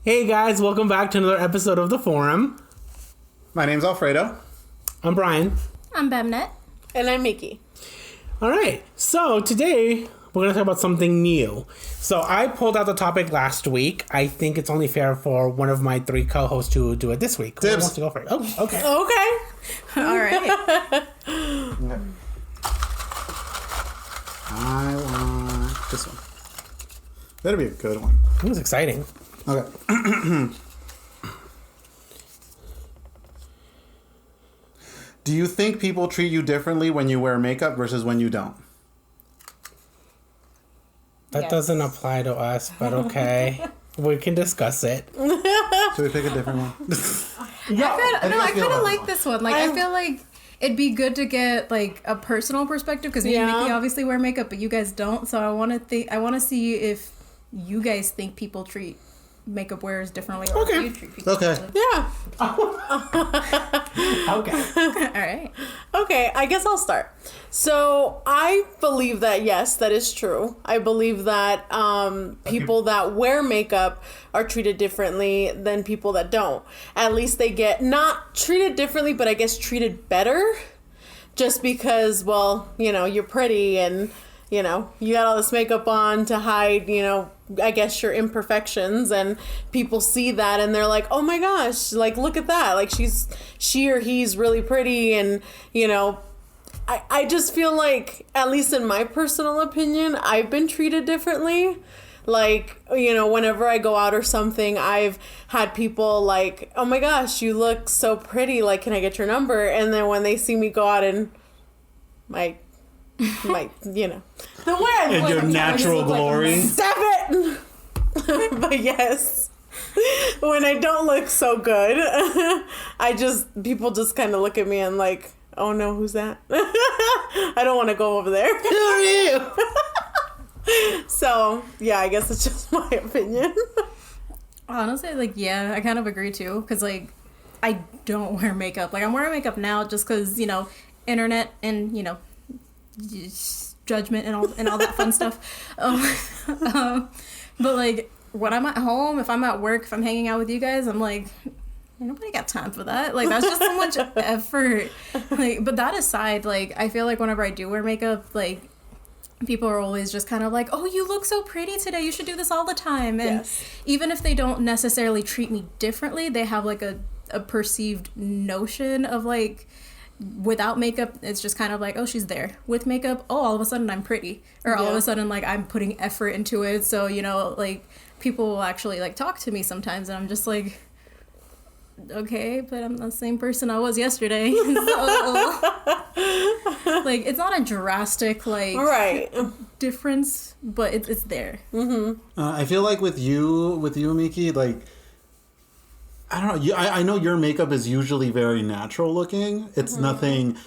Hey guys, welcome back to another episode of The Forum. My name's Alfredo. I'm Brian. I'm Bemnet. And I'm Mickey. Alright, so today we're going to talk about something new. So I pulled out the topic last week. I think it's only fair for one of my three co-hosts to do it this week. Who Dibs. wants to go for it? Oh, okay. Okay. All right. I want this one. Better be a good one. It was exciting. Okay. Do you think people treat you differently when you wear makeup versus when you don't? That Yes. doesn't apply to us, but okay. We can discuss it. Should we pick a different one? I kind of like one. this one. Like, I feel like it'd be good to get like a personal perspective because me and Yeah. Mickey obviously wear makeup, but you guys don't. So I want to see if you guys think people treat makeup wearers differently, or Okay. if you treat people Okay. differently. Yeah. Okay. All right. Okay, I guess I'll start. So I believe that, yes, that is true. I believe that people that wear makeup are treated differently than people that don't. At least they get not treated differently, but I guess treated better. Just because, well, you know, you're pretty and, you know, you got all this makeup on to hide, you know, I guess your imperfections, and people see that and they're like, oh my gosh, like, look at that. Like, she or he's really pretty. And, you know, I just feel like, at least in my personal opinion, I've been treated differently. Like, you know, whenever I go out or something, I've had people like, oh my gosh, you look so pretty. Like, can I get your number? And then when they see me go out in my you know, the way In your natural glory. Stop it! But yes, when I don't look so good, people just kind of look at me and like, oh no, who's that? I don't want to go over there. Who are you? So yeah, I guess it's just my opinion. Honestly, like, yeah, I kind of agree too, because like I don't wear makeup. Like, I'm wearing makeup now just because, you know, internet and, you know, judgment and all that fun stuff. But like when I'm at home, if I'm at work, if I'm hanging out with you guys, I'm like, nobody got time for that. Like, that's just so much effort. Like, but that aside, like, I feel like whenever I do wear makeup, like, people are always just kind of like, oh, you look so pretty today, you should do this all the time. And Yes. even if they don't necessarily treat me differently, they have like a perceived notion of like, without makeup, it's just kind of like, oh, she's there. With makeup, oh, all of a sudden I'm pretty. Or all of Yeah. a sudden, like, I'm putting effort into it. So, you know, like, people will actually, like, talk to me sometimes. And I'm just like, okay, but I'm the same person I was yesterday. So, like, it's not a drastic, like, Right. difference, but it's there. I feel like with you, Miki, like, I don't know. I know your makeup is usually very natural looking. It's nothing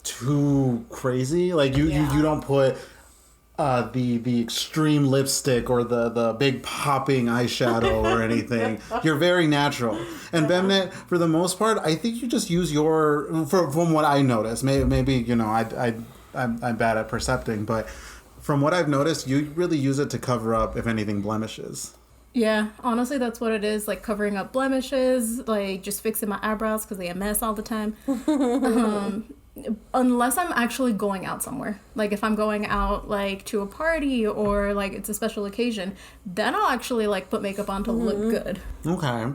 too crazy. Like you don't put the extreme lipstick or the big popping eyeshadow or anything. You're very natural. And Bemnet, for the most part, I think you just use from what I noticed. Maybe you know I'm bad at percepting, but from what I've noticed, you really use it to cover up, if anything, blemishes. Yeah, honestly, that's what it is. Like, covering up blemishes, like, just fixing my eyebrows because they a mess all the time. Unless I'm actually going out somewhere. Like, if I'm going out, like, to a party or, like, it's a special occasion, then I'll actually, like, put makeup on to look good. Okay.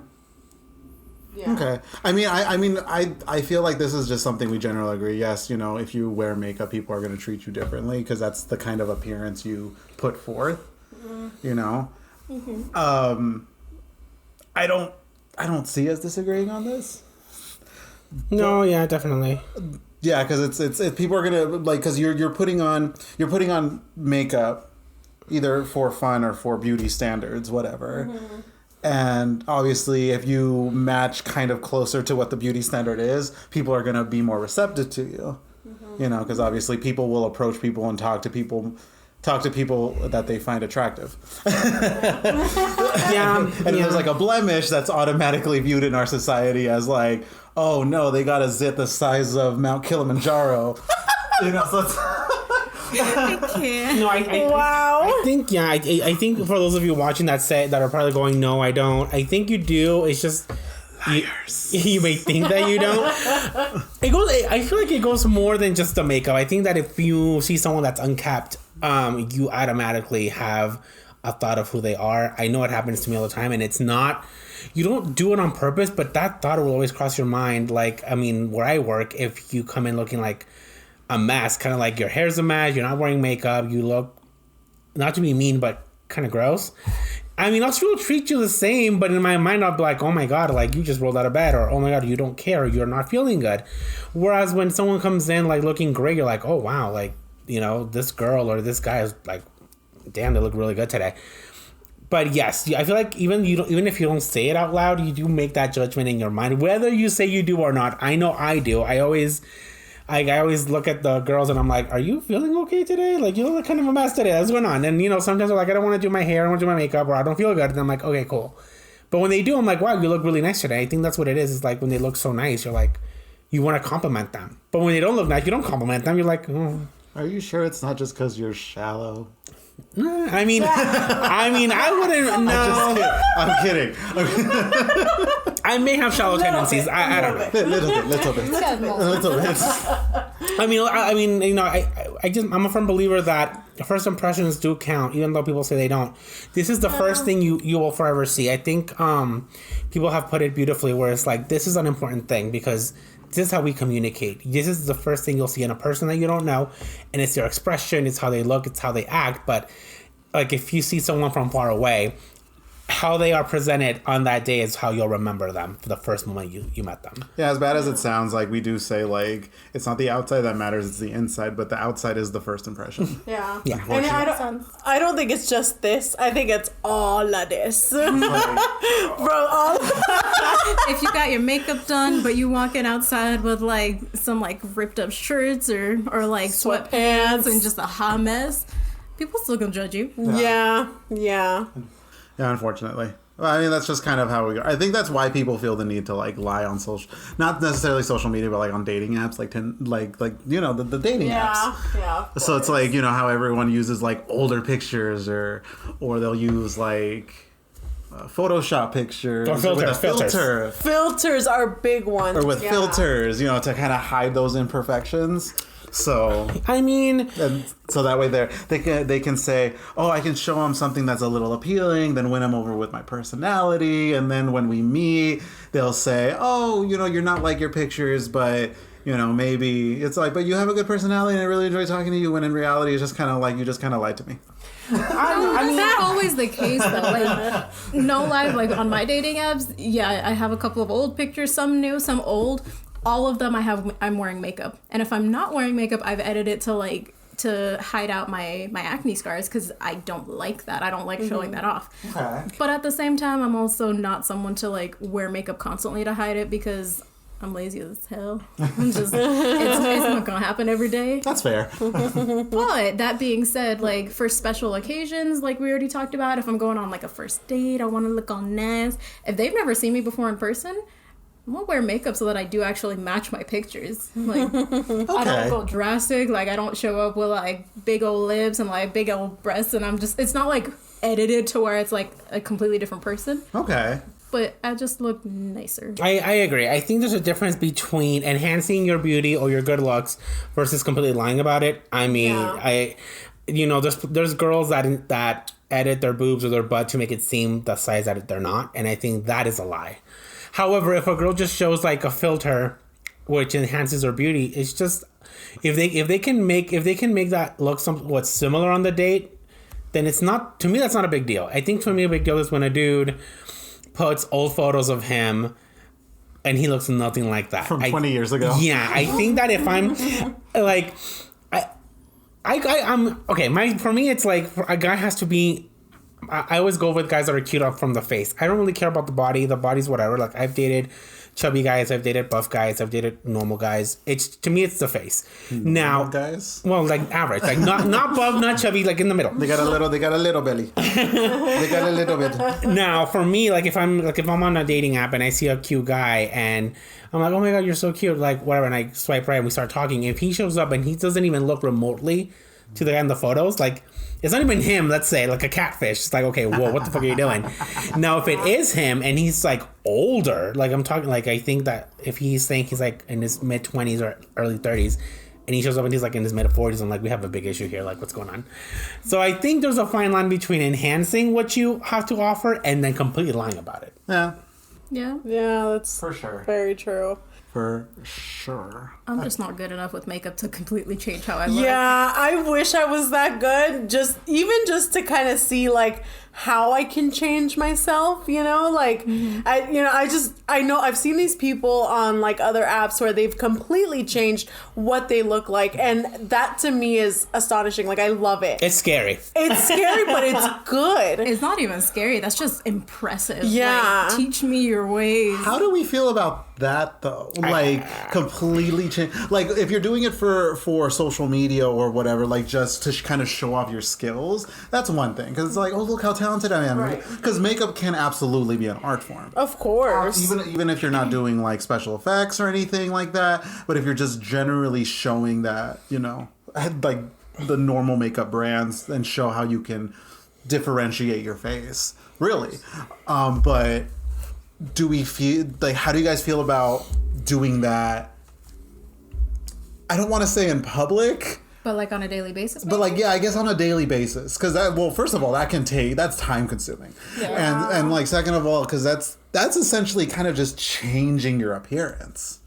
Yeah. Okay. I feel like this is just something we generally agree. Yes, you know, if you wear makeup, people are going to treat you differently because that's the kind of appearance you put forth. You know. I don't see us disagreeing on this. No, yeah, definitely. Yeah, because it's people are gonna like because you're putting on makeup either for fun or for beauty standards, whatever. And obviously, if you match kind of closer to what the beauty standard is, people are gonna be more receptive to you. You know, because obviously people will approach people and talk to people that they find attractive. Yeah. And if there's like a blemish, that's automatically viewed in our society as like, oh no, they got a zit the size of Mount Kilimanjaro. You know, so it's I can't. No, Wow. I think I think for those of you watching that are probably going, no, I don't. I think you do. It's just you may think that you don't. It goes. I feel like it goes more than just the makeup. I think that if you see someone that's unkept, you automatically have a thought of who they are. I know it happens to me all the time, and it's not. You don't do it on purpose, but that thought will always cross your mind. Like, I mean, where I work, if you come in looking like a mess, kind of like your hair's a mess, you're not wearing makeup, you look, not to be mean, but kind of gross. I mean, I'll still treat you the same, but in my mind, I'll be like, oh my God, like, you just rolled out of bed, or oh my God, you don't care, you're not feeling good. Whereas when someone comes in, like, looking great, you're like, oh wow, like, you know, this girl or this guy is like, damn, they look really good today. But yes, I feel like even if you don't say it out loud, you do make that judgment in your mind, whether you say you do or not. I know I do. I always look at the girls and I'm like, are you feeling okay today? Like, you look kind of a mess today. What's going on? And, you know, sometimes I'm like, I don't want to do my hair. I don't want to do my makeup, or I don't feel good. And I'm like, okay, cool. But when they do, I'm like, wow, you look really nice today. I think that's what it is. It's like when they look so nice, you're like, you want to compliment them. But when they don't look nice, you don't compliment them. You're like, oh. Are you sure it's not just because you're shallow? I mean, I wouldn't know. I'm kidding. I may have shallow tendencies. I don't know. Little bit. I mean, you know, I'm a firm believer that first impressions do count, even though people say they don't. This is the first thing you will forever see. I think people have put it beautifully, where it's like, this is an important thing because this is how we communicate. This is the first thing you'll see in a person that you don't know, and it's their expression, it's how they look, it's how they act. But like, if you see someone from far away, how they are presented on that day is how you'll remember them for the first moment you met them. Yeah, as bad as it sounds, like, we do say, like, it's not the outside that matters, it's the inside, but the outside is the first impression. Yeah. Yeah. And I don't think it's just this. I think it's all of this. Bro, all If you got your makeup done, but you walking outside with like some like ripped up shirts or like sweatpants and just a hot mess, people still gonna judge you. Yeah. Yeah, unfortunately. Well, I mean, that's just kind of how we go. I think that's why people feel the need to, like, lie on not necessarily social media, but like on dating apps, like you know, the dating apps. Yeah. So it's like, you know, how everyone uses like older pictures or they'll use like Photoshop pictures or filters, with a filter. Filters are big ones. Or with filters, you know, to kind of hide those imperfections. So I mean, and so that way they can say, oh, I can show him something that's a little appealing, then win him over with my personality, and then when we meet, they'll say, oh, you know, you're not like your pictures, but you know, maybe it's like, but you have a good personality, and I really enjoy talking to you. When in reality, it's just kind of like you just kind of lied to me. I mean, that's not always the case though. Like, no lie, like on my dating apps, yeah, I have a couple of old pictures, some new, some old. All of them I'm wearing makeup. And if I'm not wearing makeup, I've edited to hide out my acne scars because I don't like that. I don't like showing that off. Okay. But at the same time, I'm also not someone to like wear makeup constantly to hide it because I'm lazy as hell. I'm just it's not gonna happen every day. That's fair. But that being said, like for special occasions, like we already talked about, if I'm going on like a first date, I want to look all nice. If they've never seen me before in person, I'm gonna wear makeup so that I do actually match my pictures. Like, I don't go drastic. Like, I don't show up with like big old lips and like big old breasts, and it's not like edited to where it's like a completely different person. Okay. But I just look nicer. I agree. I think there's a difference between enhancing your beauty or your good looks versus completely lying about it. I mean, there's girls that edit their boobs or their butt to make it seem the size that they're not, and I think that is a lie. However, if a girl just shows like a filter which enhances her beauty, it's just if they can make that look somewhat similar on the date, then it's not, to me, that's not a big deal. I think for me a big deal is when a dude puts old photos of him and he looks nothing like that. From 20 years ago. Yeah, I think that if I'm like I'm okay, for me it's like a guy has to be, I always go with guys that are cute up from the face. I don't really care about the body. The body's whatever. Like, I've dated chubby guys, I've dated buff guys, I've dated normal guys. To me, it's the face. Now, guys? Well, like average, like not buff, not chubby, like in the middle. They got a little belly. They got a little bit. Now, for me, if I'm on a dating app and I see a cute guy and I'm like, oh my God, you're so cute, like whatever, and I swipe right and we start talking. If he shows up and he doesn't even look remotely to the guy in the photos, like, it's not even him, let's say, like a catfish. It's like, okay, whoa, what the fuck are you doing? Now, if it is him and he's like older, like I'm talking, like I think that if he's saying he's like in his mid-20s or early 30s, and he shows up and he's like in his mid-40s, I'm like, we have a big issue here. Like, what's going on? So I think there's a fine line between enhancing what you have to offer and then completely lying about it. Yeah, Yeah. Yeah, that's for sure. very true. For sure. I'm just not good enough with makeup to completely change how I look. Yeah, I wish I was that good. Just to kind of see like how I can change myself, you know? Like I know I've seen these people on like other apps where they've completely changed what they look like, and that to me is astonishing. Like I love it. It's scary. It's scary, but it's good. It's not even scary. That's just impressive. Yeah. Like, teach me your ways. How do we feel about that though? Like completely change. Like if you're doing it for social media or whatever, like just to kind of show off your skills, that's one thing. Because it's like, oh, look how talented I am. Right. Because makeup can absolutely be an art form. Of course. Even if you're not doing like special effects or anything like that, but if you're just generally showing that, you know, like the normal makeup brands and show how you can differentiate your face, really. But do we feel like, how do you guys feel about doing that? I don't want to say in public, But like on a daily basis? but like, yeah, I guess on a daily basis. Because that, well, first of all, that's time consuming. Yeah. And like, second of all, because that's essentially kind of just changing your appearance.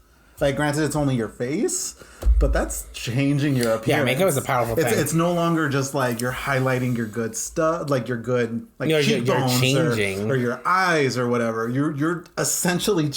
Like, granted, it's only your face, but that's changing your appearance. Yeah, makeup is a powerful thing. It's no longer just like you're highlighting your good stuff, like your good like You're cheekbones changing. or your eyes or whatever. You're essentially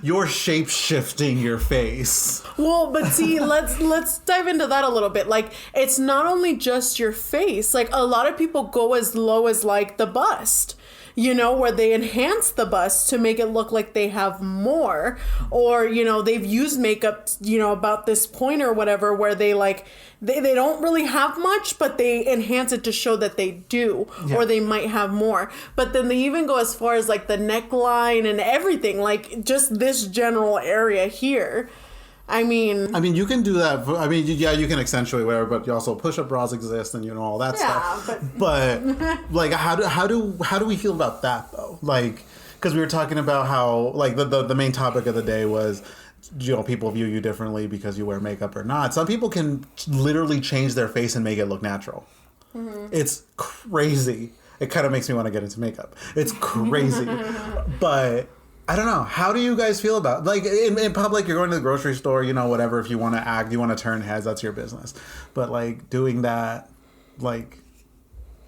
you're shape shifting your face. Well, but see, let's dive into that a little bit. Like, it's not only just your face. Like, a lot of people go as low as like the bust. You know, where they enhance the bust to make it look like they have more, or you know, they've used makeup, you know, about this point or whatever, where they like they don't really have much, but they enhance it to show that they do, or they might have more. But then they even go as far as like the neckline and everything, like just this general area here. I mean, you can do that. You can accentuate whatever, but you also push-up bras exist, and you know all that stuff. But like, how do we feel about that though? Like, because we were talking about how like the main topic of the day was, you know, people view you differently because you wear makeup or not. Some people can literally change their face and make it look natural. It's crazy. It kind of makes me want to get into makeup. It's crazy, but. I don't know. How do you guys feel about, like, in public, you're going to the grocery store, you know, whatever, if you want to act, you want to turn heads, that's your business. But, like, doing that, like,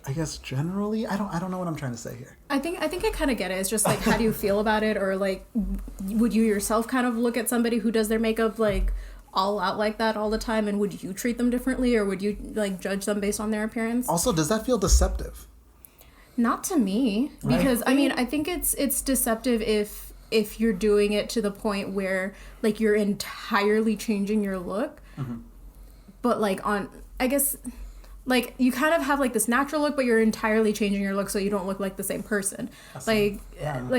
I guess generally, I don't know what I'm trying to say here. I think I kind of get it. It's just like, how do you feel about it? Or like, would you yourself kind of look at somebody who does their makeup like all out like that all the time, and would you treat them differently, or would you like judge them based on their appearance? Also, does that feel deceptive? Not to me, because I mean, I think it's deceptive if you're doing it to the point where like you're entirely changing your look, but like I guess like you kind of have like this natural look, but you're entirely changing your look so you don't look like the same person. Like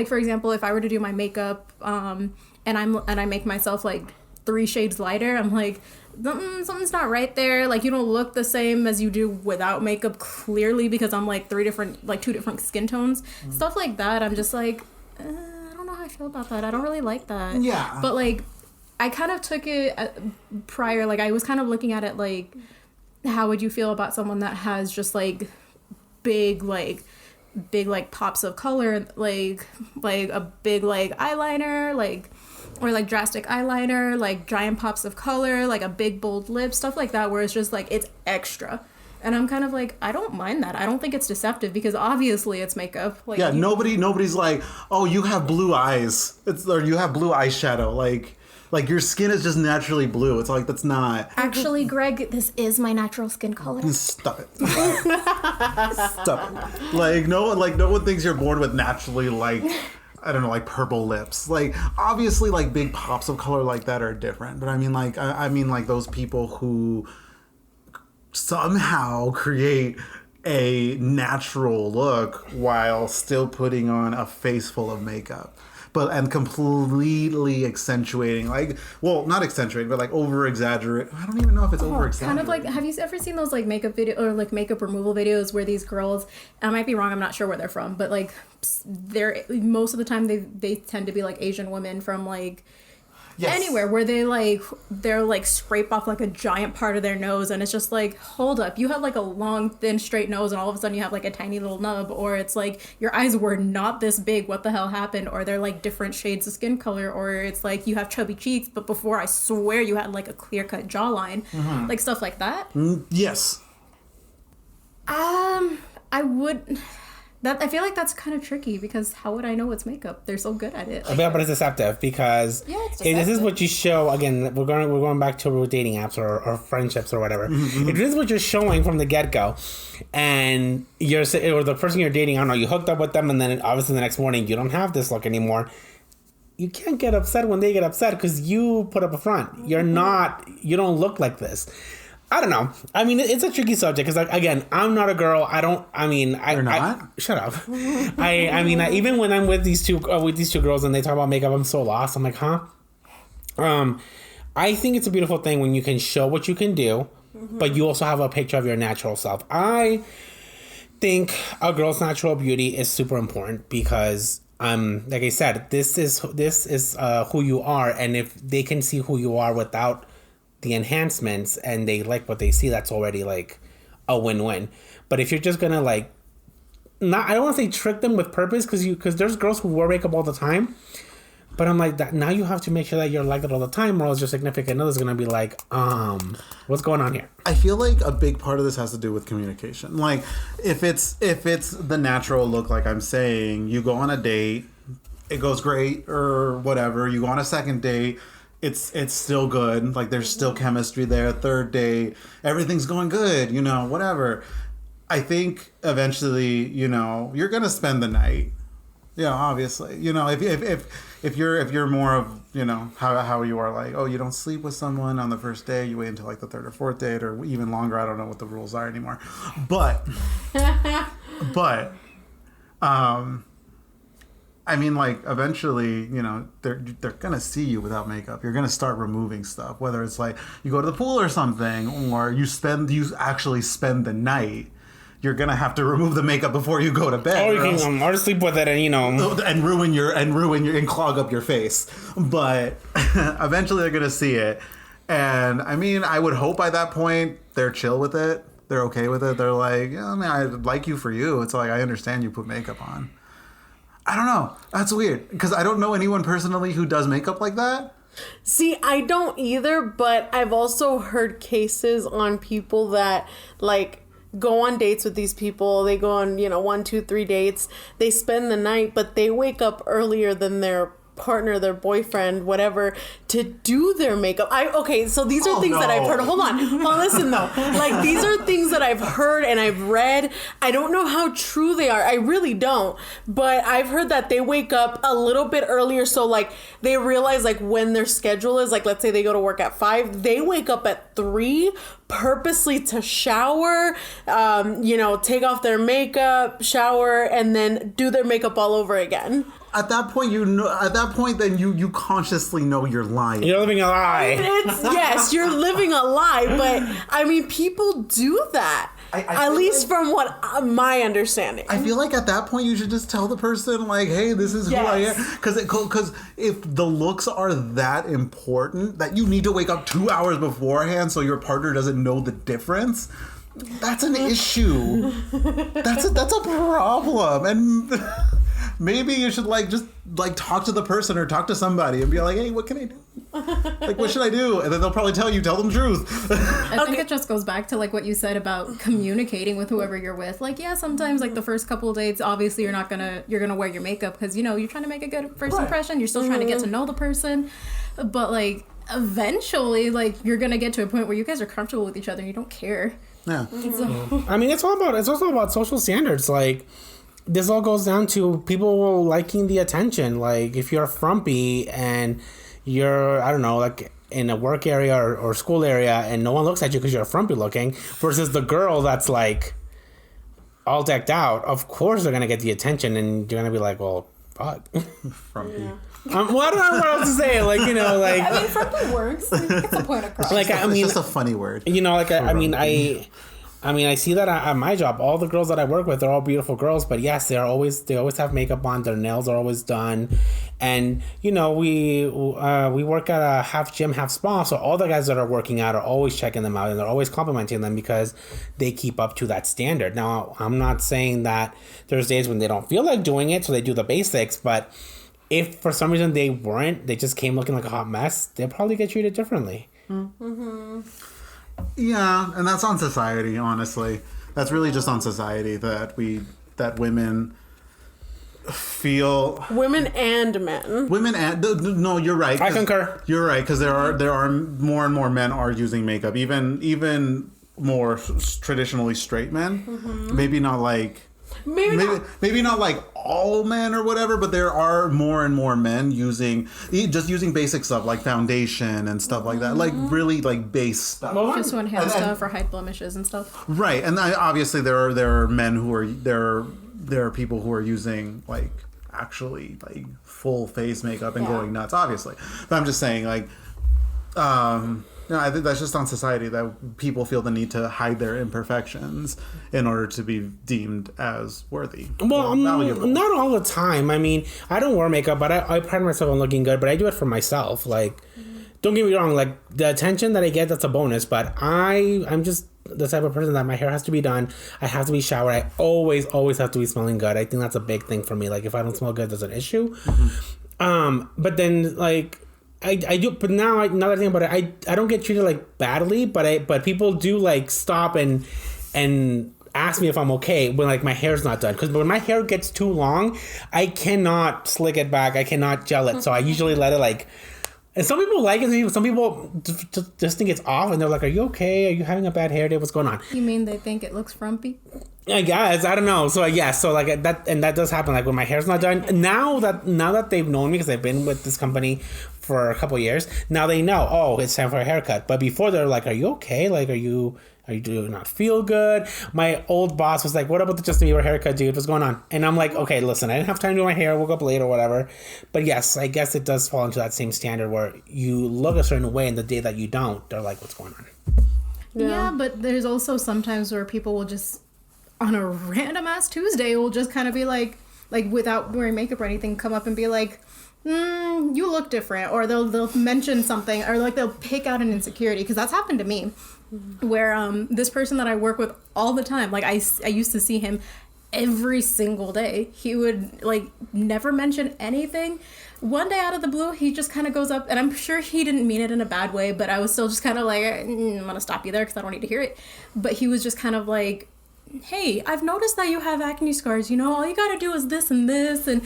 for example, if I were to do my makeup and I make myself like 3 shades lighter, I'm like, something's not right there. Like, you don't look the same as you do without makeup, clearly, because I'm like 2 different skin tones. Stuff like that, I'm just like, I don't know how I feel about that. I don't really like that. Yeah. But like, I kind of took it prior, like I was kind of looking at it like, how would you feel about someone that has just like big pops of color, like a big like eyeliner, like, or like drastic eyeliner, like giant pops of color, like a big bold lip, stuff like that, where it's just like, it's extra. And I'm kind of like, I don't mind that. I don't think it's deceptive, because obviously it's makeup. Like, Yeah, nobody's like, oh, you have blue eyes. Or you have blue eyeshadow. Like your skin is just naturally blue. It's like, that's not. Actually, Greg, this is my natural skin color. Stop it. Stop it. Like no one thinks you're born with naturally like, I don't know, like purple lips. Like obviously like big pops of color like that are different. But I mean like I mean like those people who somehow create a natural look while still putting on a face full of makeup. And completely accentuating, like, well, not accentuating, but like over exaggerate. I don't even know if it's over exaggerating. Kind of like, have you ever seen those like makeup video or like makeup removal videos where these girls, I might be wrong, I'm not sure where they're from, but like they're most of the time they tend to be like Asian women from like anywhere, where they're like scrape off like a giant part of their nose, and it's just like, hold up, you have like a long thin straight nose and all of a sudden you have like a tiny little nub, or it's like your eyes were not this big, what the hell happened, or they're like different shades of skin color, or it's like you have chubby cheeks but before I swear you had like a clear cut jawline. Like stuff like that. Yes. I would. I feel like that's kind of tricky because how would I know it's makeup? They're so good at it. Yeah, but it's deceptive because it's if this is deceptive. what you show. Again, we're going back to dating apps or friendships or whatever. If this is what you're showing from the get go, and or the person you're dating, I don't know, you hooked up with them, and then obviously the next morning you don't have this look anymore. You can't get upset when they get upset because you put up a front. You don't look like this. I don't know. I mean, it's a tricky subject because, like, again, I'm not a girl. You're not? Shut up. Even when I'm with these two girls and they talk about makeup, I'm so lost. I'm like, huh? I think it's a beautiful thing when you can show what you can do, but you also have a picture of your natural self. I think a girl's natural beauty is super important because, like I said, this is who you are, and if they can see who you are without the enhancements and they like what they see, that's already like a win-win. But if you're just gonna like, not, I don't want to say trick them with purpose because there's girls who wear makeup all the time, but I'm like, that now you have to make sure that you're like that all the time, or else your significant other's gonna be like, what's going on here? I feel like a big part of this has to do with communication. Like, if it's the natural look, like I'm saying, you go on a date, it goes great or whatever. You go on a second date, it's still good. Like, there's still chemistry there. Third date, everything's going good. Whatever. I think eventually, you're gonna spend the night. Yeah, obviously. If you're more of, how you are, like, oh, you don't sleep with someone on the first day, you wait until like the third or fourth date, or even longer. I don't know what the rules are anymore. But I mean, like, eventually, they're gonna see you without makeup. You're gonna start removing stuff, whether it's like you go to the pool or something, or you actually spend the night. You're gonna have to remove the makeup before you go to bed, Or you can or sleep with it, and ruin your and clog up your face. But eventually, they're gonna see it, and I mean, I would hope by that point they're chill with it. They're okay with it. They're like, yeah, I mean, I like you for you. It's like, I understand you put makeup on. I don't know. That's weird because I don't know anyone personally who does makeup like that. See, I don't either, but I've also heard cases on people that like go on dates with these people. They go on, 1, 2, 3 dates. They spend the night, but they wake up earlier than their partner, their boyfriend, whatever, to do their makeup. So these are things that I've heard. Hold on. Well, listen though. Like, these are things that I've heard and I've read. I don't know how true they are. I really don't. But I've heard that they wake up a little bit earlier, so like they realize like when their schedule is, like, let's say they go to work at 5, they wake up at 3 purposely to shower, take off their makeup, shower, and then do their makeup all over again. At that point, then you consciously know you're lying. You're living a lie. Yes, you're living a lie, but I mean, people do that. I at least from what my understanding. I feel like at that point you should just tell the person, like, hey, this is who I am. Because if the looks are that important that you need to wake up 2 hours beforehand so your partner doesn't know the difference, that's an issue. That's a problem. And maybe you should just talk to the person or talk to somebody and be like, hey, what can I do? Like, what should I do? And then they'll probably tell them the truth. I think it just goes back to like what you said about communicating with whoever you're with. Like, yeah, sometimes like the first couple of dates, obviously you're gonna wear your makeup because you're trying to make a good first impression. You're still trying to get to know the person, but like eventually, like, you're gonna get to a point where you guys are comfortable with each other and you don't care. Yeah. I mean, it's also about social standards. Like, this all goes down to people liking the attention. Like, if you're frumpy and you're, I don't know, like in a work area or school area and no one looks at you because you're frumpy looking, versus the girl that's like all decked out, of course they're gonna get the attention, and you're gonna be like, well, fuck. Frumpy. Well, I don't know what else to say. Like, you know, like, I mean, frumpy works. It's a point across. like I It's mean, just a funny word. you know, like I mean, I see that at my job. All the girls that I work with, they're all beautiful girls. But yes, they always have makeup on. Their nails are always done, and you know, we work at a half gym, half spa. So all the guys that are working out are always checking them out, and they're always complimenting them because they keep up to that standard. Now, I'm not saying that there's days when they don't feel like doing it, so they do the basics, but if for some reason they just came looking like a hot mess, they'll probably get treated differently. Yeah, and that's on society, honestly. That's really just on society that women feel. Women and men. Women and no, you're right. I concur. You're right, because there are more and more men are using makeup, even more traditionally straight men. Maybe not like. Maybe not like all men or whatever, but there are more and more men using basic stuff like foundation and stuff like that, like really like base stuff. Just one hair stuff or hide blemishes and stuff. Right, and obviously there are men who are there are people who are using like actually like full face makeup and going nuts, obviously. But I'm just saying like. No, I think that's just on society that people feel the need to hide their imperfections in order to be deemed as worthy. Well, valuable. not all the time. I mean, I don't wear makeup, but I pride myself on looking good, but I do it for myself. Like, don't get me wrong, like, the attention that I get, that's a bonus, but I'm just the type of person that my hair has to be done. I have to be showered. I always have to be smelling good. I think that's a big thing for me. Like, if I don't smell good, there's an issue. But then, like, I do, but now that I think about it, I don't get treated like badly, but people do like stop and ask me if I'm okay when like my hair's not done, because when my hair gets too long, I cannot slick it back, I cannot gel it, so I usually let it like. And some people like it. Some people just think it's off, and they're like, "Are you okay? Are you having a bad hair day? What's going on?" You mean they think it looks frumpy? I guess, I don't know. So so like that, and that does happen. Like when my hair's not done. Now that they've known me, because I've been with this company for a couple of years, now they know. Oh, it's time for a haircut. But before they're like, "Are you okay? Like, are you do not feel good?" My old boss was like, "What about the Justin Bieber haircut, dude? What's going on?" And I'm like, "Okay, listen, I didn't have time to do my hair. Woke up late or whatever." But yes, I guess it does fall into that same standard where you look a certain way, and the day that you don't, they're like, "What's going on?" Yeah, but there's also sometimes where people will just, on a random ass Tuesday, will just kind of be like without wearing makeup or anything, come up and be like, you look different, or they'll mention something, or like they'll pick out an insecurity, because that's happened to me, where this person that I work with all the time, like I used to see him every single day. He would like never mention anything. One day out of the blue, he just kind of goes up, and I'm sure he didn't mean it in a bad way, but I was still just kind of like, I'm gonna stop you there because I don't need to hear it. But he was just kind of like, "Hey, I've noticed that you have acne scars. You know, all you gotta do is this and this, and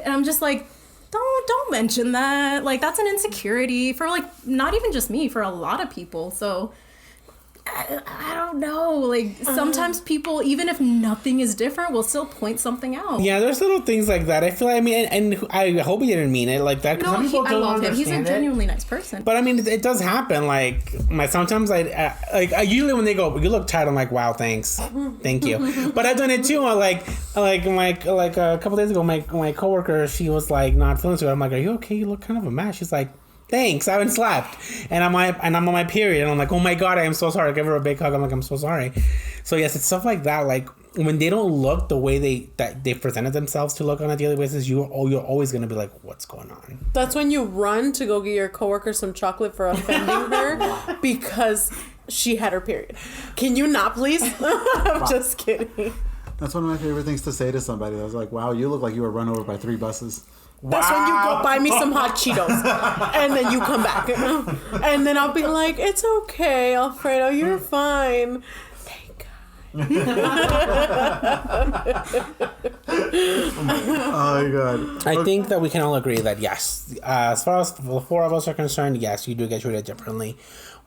I'm just like, don't mention that. Like, that's an insecurity for like not even just me, for a lot of people. So I don't know. Like, sometimes people, even if nothing is different, will still point something out. Yeah, there's little things like that. I feel. I mean, and I hope he didn't mean it like that. No, some people I don't love him. He's a understand it. genuinely nice person. But I mean, it does happen. Like sometimes I usually when they go, "You look tired," I'm like, "Wow, thanks, thank you." But I've done it too. Like a couple days ago, my coworker, she was like not feeling so. I'm like, "Are you okay? You look kind of a mess." She's like, "Thanks, I haven't slept," and I'm on my period, and I'm like, "Oh my god, I am so sorry." I give her a big hug. I'm like, "I'm so sorry." So yes, it's stuff like that. Like when they don't look the way they presented themselves to look on a daily basis, you're always gonna be like, "What's going on?" That's when you run to go get your coworker some chocolate for offending her because she had her period. Can you not, please? I'm just kidding. That's one of my favorite things to say to somebody. I was like, "Wow, you look like you were run over by 3 buses." That's when you go buy me some hot Cheetos, and then you come back, and then I'll be like, "It's okay, Alfredo, you're fine." Thank Oh my god! I think that we can all agree that yes, as far as the 4 of us are concerned, yes, you do get treated differently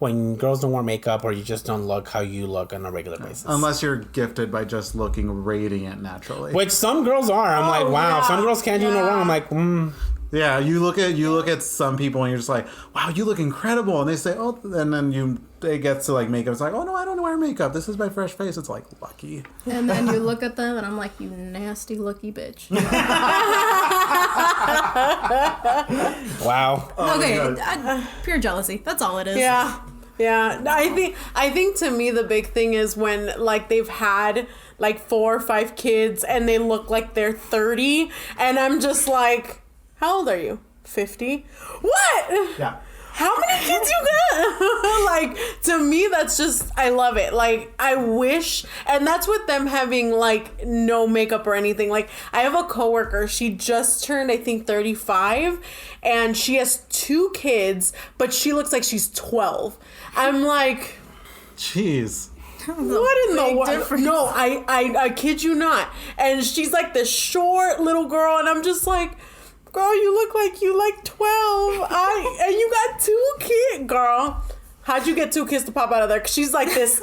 when girls don't wear makeup, or you just don't look how you look on a regular basis. Unless you're gifted by just looking radiant naturally. Which some girls are. I'm like, wow. yeah. Some girls can't do no wrong. I'm like, Yeah, you look at some people and you're just like, wow, you look incredible, and they say, oh, and then it gets to like makeup. It's like, oh no, I don't wear makeup. This is my fresh face. It's like lucky. And then you look at them and I'm like, you nasty looky bitch. Wow. Okay, pure jealousy. That's all it is. Yeah. Yeah. I think to me the big thing is when like they've had like 4 or 5 kids and they look like they're 30 and I'm just like, how old are you? 50? What? Yeah. How many kids you got? Like, to me, that's just, I love it. Like, I wish, and that's with them having, like, no makeup or anything. Like, I have a coworker, she just turned, I think, 35, and she has 2 kids, but she looks like she's 12. I'm like, Jeez. what in the big world? difference. No, I kid you not. And she's like this short little girl, and I'm just like, girl, you look like you like 12. And you got 2 kids, girl. How'd you get 2 kids to pop out of there? 'Cause she's like this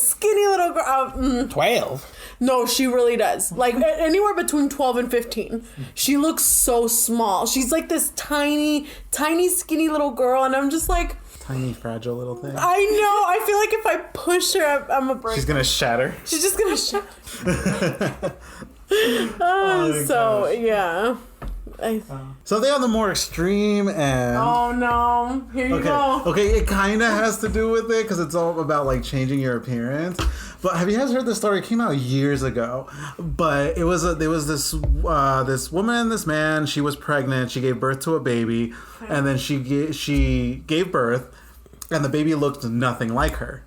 skinny little girl. 12. No, she really does. Like anywhere between 12 and 15. She looks so small. She's like this tiny, tiny, skinny little girl, and I'm just like, Tiny, fragile little thing. I know. I feel like if I push her, I'm a break. She's gonna shatter. She's just gonna shut. my So yeah. Something on the more extreme end. Oh no! Here you go. Okay, it kind of has to do with it because it's all about like changing your appearance. But have you guys heard this story? It came out years ago, but there was this woman, this man. She was pregnant. She gave birth to a baby, and then she gave birth, and the baby looked nothing like her.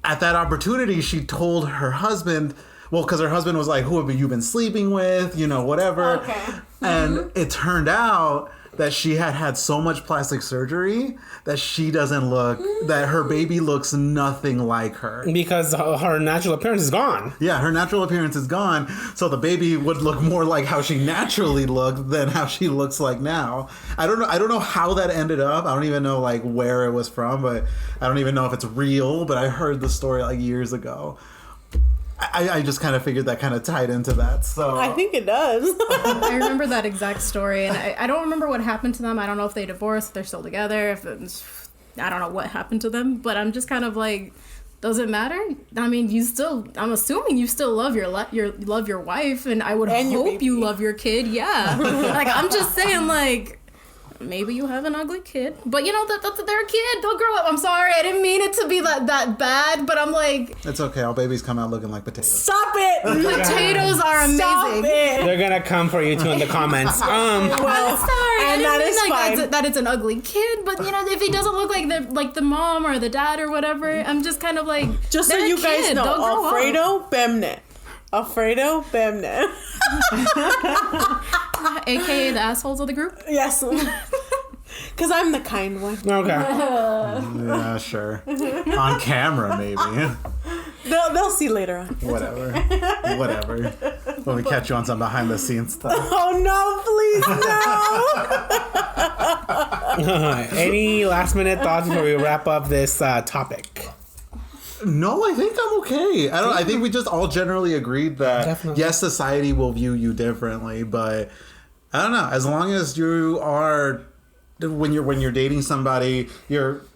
At that opportunity, she told her husband. Well, because her husband was like, who have you been sleeping with? You know, whatever. Okay. And it turned out that she had so much plastic surgery that she doesn't look, that her baby looks nothing like her. Because her natural appearance is gone. Yeah, her natural appearance is gone. So the baby would look more like how she naturally looked than how she looks like now. I don't know how that ended up. I don't even know like where it was from, but I don't even know if it's real, but I heard the story like years ago. I just kind of figured that kind of tied into that. So I think it does. I remember that exact story, and I don't remember what happened to them. I don't know if they divorced, if they're still together, I don't know what happened to them, but I'm just kind of like, does it matter? I mean, I'm assuming you still love your wife, and I would And your hope baby. you love your kid. Yeah. Like, I'm just saying, like, maybe you have an ugly kid, but you know, that's they're a kid. They'll grow up. I'm sorry, I didn't mean it to be that bad, but I'm like, it's okay. All babies come out looking like potatoes. Stop it! potatoes are amazing. Stop it! They're gonna come for you too in the comments. Well, I'm sorry, I and didn't that mean is like fine. that it's an ugly kid, but you know, if he doesn't look like the mom or the dad or whatever, I'm just kind of like, Just so they're a you guys kid. know, They'll grow up. Alfredo Bemnet. Alfredo Bemnet. AKA the assholes of the group. Yes. Because I'm the kind one. Okay. Yeah, sure. On camera, maybe. They'll see later on. Whatever. When we catch you on some behind the scenes stuff. Oh no, please no. Any last minute thoughts before we wrap up this topic? No, I think I'm okay. I think we just all generally agreed that Definitely. yes, society will view you differently, but I don't know. As long as you are, when you're dating somebody,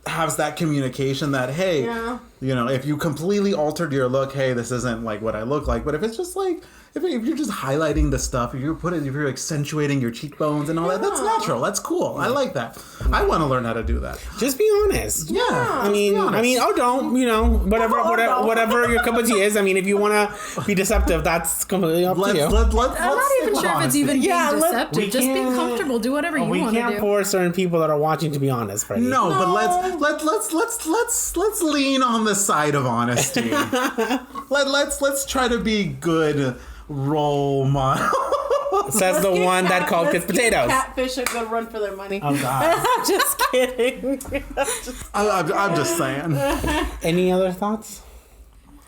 has that communication that hey, Yeah. you know, if you completely altered your look, hey, this isn't like what I look like. But if it's just like if you're just highlighting the stuff, if you're accentuating your cheekbones and all that, that's natural. That's cool. I like that. I want to learn how to do that. Just be honest. Yeah. I mean, don't, you know, whatever your cup of tea is. I mean, if you want to be deceptive, that's completely up to you. I'm not even sure if it's even being Yeah, deceptive. Just be comfortable. Do whatever you We want to can't do. force certain people that are watching to be honest, Freddie. No, but let's lean on the side of honesty. let's try to be good role model. Says the one that called kids potatoes. Catfish a good run for their money. Oh God. I'm just kidding. I'm just saying. Any other thoughts?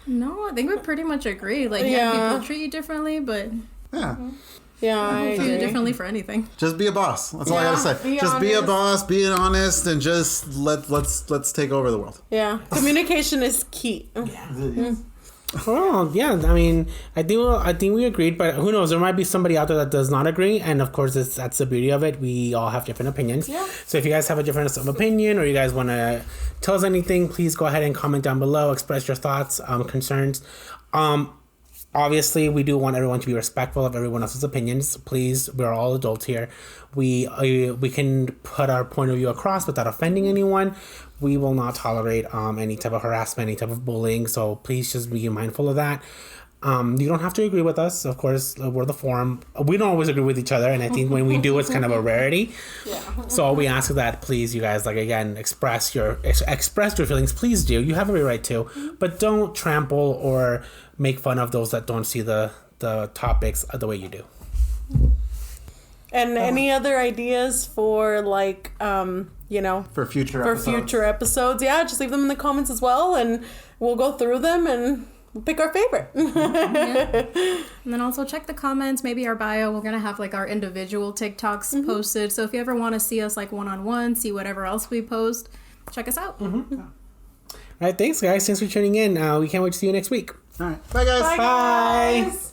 No, I think we pretty much agree. Like, Yeah. people treat you differently, but Yeah. Yeah, I treat you agree. differently for anything. Just be a boss. That's all I Yeah, gotta say. be Just be a honest. boss, be honest, and just let's take over the world. Yeah, communication is key. Oh yeah, I mean, I think we agreed, but who knows? There might be somebody out there that does not agree, and of course, that's the beauty of it. We all have different opinions. Yeah. So if you guys have a difference of opinion, or you guys want to tell us anything, please go ahead and comment down below. Express your thoughts, concerns. Obviously, we do want everyone to be respectful of everyone else's opinions. Please, we're all adults here. We can put our point of view across without offending anyone. We will not tolerate any type of harassment, any type of bullying. So please just be mindful of that. You don't have to agree with us. Of course, we're the forum. We don't always agree with each other, and I think when we do, it's kind of a rarity. Yeah. So all we ask is that please, you guys, like again, express your feelings. Please do. You have every right to, but don't trample or make fun of those that don't see the topics the way you do. And any other ideas for like For future episodes? Yeah, just leave them in the comments as well, and we'll go through them and pick our favorite. And then also check the comments, maybe our bio. We're gonna have like our individual TikToks posted. So if you ever want to see us like one-on-one, see whatever else we post, check us out. All right, thanks guys. Thanks for tuning in. We can't wait to see you next week. All right. Bye, guys. Bye. Guys.